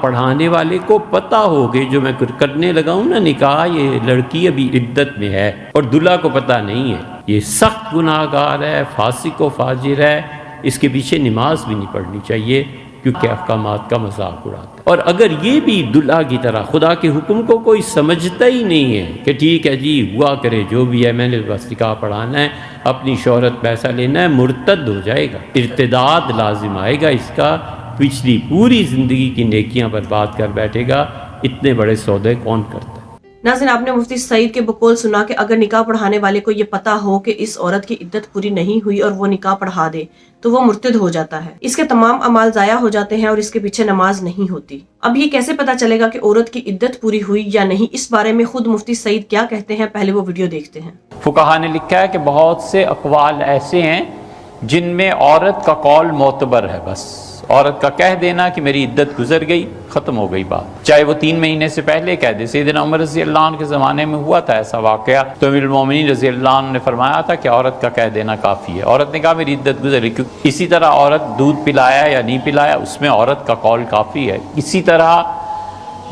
پڑھانے والے کو پتہ ہو کہ جو میں کرنے لگا ہوں نا نکاح، یہ لڑکی ابھی عدت میں ہے اور دلہا کو پتہ نہیں ہے، یہ سخت گناہ گار ہے، فاسق و فاجر ہے، اس کے پیچھے نماز بھی نہیں پڑھنی چاہیے کیونکہ احکامات کا مذاق اڑاتا ہے۔ اور اگر یہ بھی دلہا کی طرح خدا کے حکم کو کوئی سمجھتا ہی نہیں ہے کہ ٹھیک ہے جی ہوا کرے جو بھی ہے، میں نے بس نکاح پڑھانا ہے، اپنی شہرت پیسہ لینا ہے، مرتد ہو جائے گا، ارتداد لازم آئے گا، اس کا پچھلی پوری زندگی کی نیکیاں برباد کر بیٹھے گا۔ اتنے بڑے سودے کون کرتا ہے؟ ناظرین، آپ نے مفتی سعید کے بقول سنا کہ اگر نکاح پڑھانے والے کو یہ پتا ہو کہ اس عورت کی عدت پوری نہیں ہوئی اور وہ نکاح پڑھا دے تو وہ مرتد ہو جاتا ہے، اس کے تمام اعمال ضائع ہو جاتے ہیں اور اس کے پیچھے نماز نہیں ہوتی۔ اب یہ کیسے پتا چلے گا کہ عورت کی عدت پوری ہوئی یا نہیں؟ اس بارے میں خود مفتی سعید کیا کہتے ہیں، پہلے وہ ویڈیو دیکھتے ہیں۔ فقہا نے لکھا ہے کہ بہت سے اقوال ایسے ہیں جن میں عورت کا قول معتبر ہے، بس عورت کا کہہ دینا کہ میری عدت گزر گئی، ختم ہو گئی بات، چاہے وہ 3 مہینے سے پہلے کہہ دے۔ سیدنا عمر رضی اللہ عنہ کے زمانے میں ہوا تھا ایسا واقعہ، تو امیر المومنین رضی اللہ عنہ نے فرمایا تھا کہ عورت کا کہہ دینا کافی ہے۔ عورت نے کہا میری عدت گزر گئی، کیونکہ اسی طرح عورت دودھ پلایا یا نہیں پلایا اس میں عورت کا قول کافی ہے۔ اسی طرح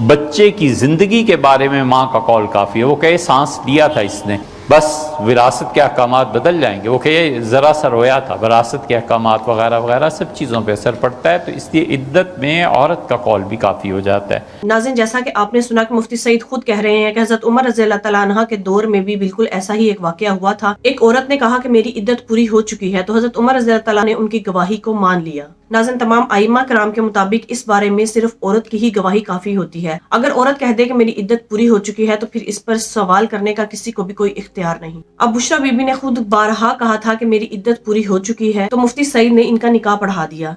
بچے کی زندگی کے بارے میں ماں کا قول کافی ہے، وہ کہے سانس لیا تھا اس نے، بس وراثت کے احکامات بدل جائیں گے، وہ کہ یہ ذرا سا رویا تھا، وراثت کے احکامات وغیرہ وغیرہ سب چیزوں پہ اثر پڑتا ہے، تو اس لیے عدت میں عورت کا قول بھی کافی ہو جاتا ہے۔ ناظرین، جیسا کہ آپ نے سنا کہ مفتی سعید خود کہہ رہے ہیں کہ حضرت عمر رضی اللہ تعالیٰ عنہ کے دور میں بھی بالکل ایسا ہی ایک واقعہ ہوا تھا۔ ایک عورت نے کہا کہ میری عدت پوری ہو چکی ہے، تو حضرت عمر رضی اللہ تعالیٰ نے ان کی گواہی کو مان لیا۔ ناظرین، تمام ائمہ کرام کے مطابق اس بارے میں صرف عورت کی ہی گواہی کافی ہوتی ہے۔ اگر عورت کہہ دے کہ میری عدت پوری ہو چکی ہے تو پھر اس پر سوال کرنے کا کسی کو بھی کوئی اختیار نہیں۔ اب بشریٰ بی بی نے خود بارہا کہا تھا کہ میری عدت پوری ہو چکی ہے، تو مفتی سعید نے ان کا نکاح پڑھا دیا۔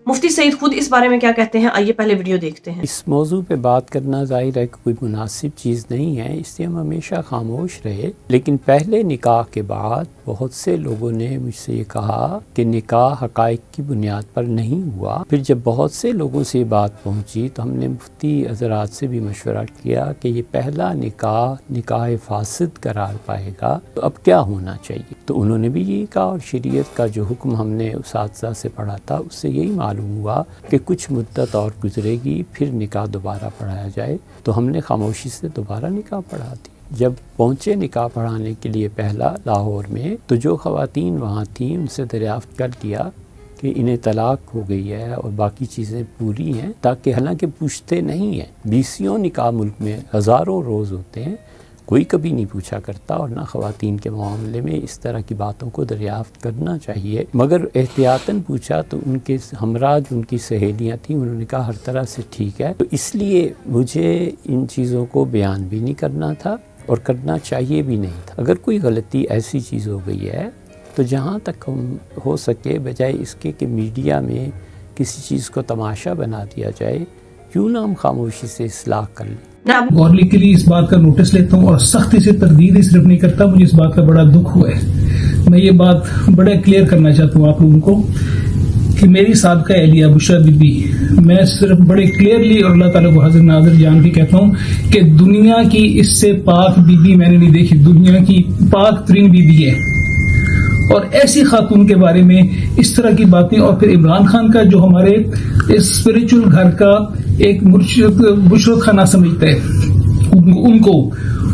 مفتی سعید خود اس بارے میں کیا کہتے ہیں، آئیے پہلے ویڈیو دیکھتے ہیں۔ اس موضوع پہ بات کرنا ظاہر ہے کہ کوئی مناسب چیز نہیں ہے، اس لیے ہم ہمیشہ خاموش رہے، لیکن پہلے نکاح کے بعد بہت سے لوگوں نے مجھ سے یہ کہا کہ نکاح حقائق کی بنیاد پر نہیں ہوا۔ پھر جب بہت سے لوگوں سے یہ بات پہنچی تو ہم نے مفتی حضرات سے بھی مشورہ کیا کہ یہ پہلا نکاح فاسد قرار پائے گا، تو اب کیا ہونا چاہیے؟ تو انہوں نے بھی یہی کہا، اور شریعت کا جو حکم ہم نے اساتذہ سے پڑھا تھا اس سے یہی معلوم ہوا کہ کچھ مدت اور گزرے گی پھر نکاح دوبارہ پڑھایا جائے، تو ہم نے خاموشی سے دوبارہ نکاح پڑھا دیا۔ جب پہنچے نکاح پڑھانے کے لیے پہلا لاہور میں، تو جو خواتین وہاں تھیں ان سے دریافت کر لیا کہ انہیں طلاق ہو گئی ہے اور باقی چیزیں پوری ہیں، تاکہ حالانکہ پوچھتے نہیں ہیں، 20 نکاح ملک میں ہزاروں روز ہوتے ہیں، کوئی کبھی نہیں پوچھا کرتا، اور نہ خواتین کے معاملے میں اس طرح کی باتوں کو دریافت کرنا چاہیے، مگر احتیاطاً پوچھا تو ان کے ہمراہ جو ان کی سہیلیاں تھیں انہوں نے کہا ہر طرح سے ٹھیک ہے، تو اس لیے مجھے ان چیزوں کو بیان بھی نہیں کرنا تھا اور کرنا چاہیے بھی نہیں تھا۔ اگر کوئی غلطی ایسی چیز ہو گئی ہے تو جہاں تک ہم ہو سکے بجائے اس کے کہ میڈیا میں کسی چیز کو تماشا بنا دیا جائے، کیوں نہ ہم خاموشی سے اصلاح کر لیں۔ گورنمنٹ کے لیے اس بات کا نوٹس لیتا ہوں اور سختی سے تردید صرف نہیں کرتا، مجھے اس بات کا بڑا دکھ ہوا ہے۔ میں یہ بات بڑا کلیئر کرنا چاہتا ہوں آپ لوگوں کو کہ میری سابقہ اہلیہ بشریٰ بی بی، میں صرف بڑے کلیئرلی اور اللہ تعالیٰ کو حاضر ناظر جان کے کہتا ہوں کہ دنیا کی اس سے پاک بی بی میں نے نہیں دیکھی، دنیا کی پاک ترین بی بی ہے، اور ایسی خاتون کے بارے میں اس طرح کی باتیں، اور پھر عمران خان کا جو ہمارے اس اسپرچل گھر کا ایک بشرت خانہ سمجھتا ہے،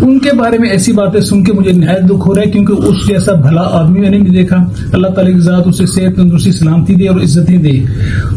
ان کے بارے میں ایسی باتیں سن کے مجھے نہایت دکھ ہو رہا ہے، کیونکہ اس جیسا بھلا آدمی میں نے نہیں دیکھا۔ اللہ تعالیٰ کی ذات اسے صحت تندرستی سلامتی دے اور عزتیں دے،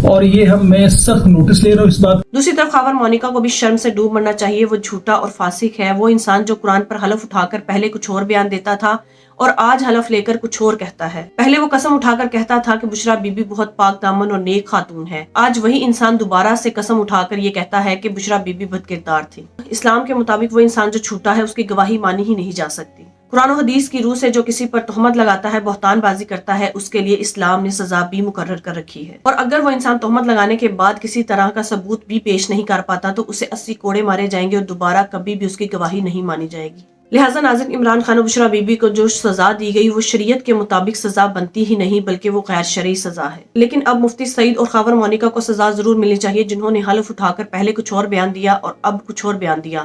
اور یہ میں سخت نوٹس لے رہا ہوں اس بات۔ دوسری طرف خاور مونیکا کو بھی شرم سے ڈوب مرنا چاہیے، وہ جھوٹا اور فاسق ہے، وہ انسان جو قرآن پر حلف اٹھا کر پہلے کچھ اور بیان دیتا تھا اور آج حلف لے کر کچھ اور کہتا ہے۔ پہلے وہ قسم اٹھا کر کہتا تھا کہ بشریٰ بی بی بہت پاک دامن اور نیک خاتون ہے، آج وہی انسان دوبارہ سے قسم اٹھا کر یہ کہتا ہے کہ بشریٰ بی بی بد کردار تھی۔ اسلام کے مطابق وہ انسان جو جھوٹا ہے اس کی گواہی مانی ہی نہیں جا سکتی۔ قرآن و حدیث کی روح سے جو کسی پر تہمت لگاتا ہے، بہتان بازی کرتا ہے، اس کے لیے اسلام نے سزا بھی مقرر کر رکھی ہے، اور اگر وہ انسان تہمت لگانے کے بعد کسی طرح کا ثبوت بھی پیش نہیں کر پاتا تو اسے 80 کوڑے مارے جائیں گے اور دوبارہ کبھی بھی اس کی گواہی نہیں مانی جائے گی۔ لہٰذا ناظرین، عمران خان و بشریٰ بی بی کو جو سزا دی گئی وہ شریعت کے مطابق سزا بنتی ہی نہیں بلکہ وہ غیر شرعی سزا ہے۔ لیکن اب مفتی سعید اور خاور مونیکا کو سزا ضرور ملنی چاہیے، جنہوں نے حلف اٹھا کر پہلے کچھ اور بیان دیا اور اب کچھ اور بیان دیا۔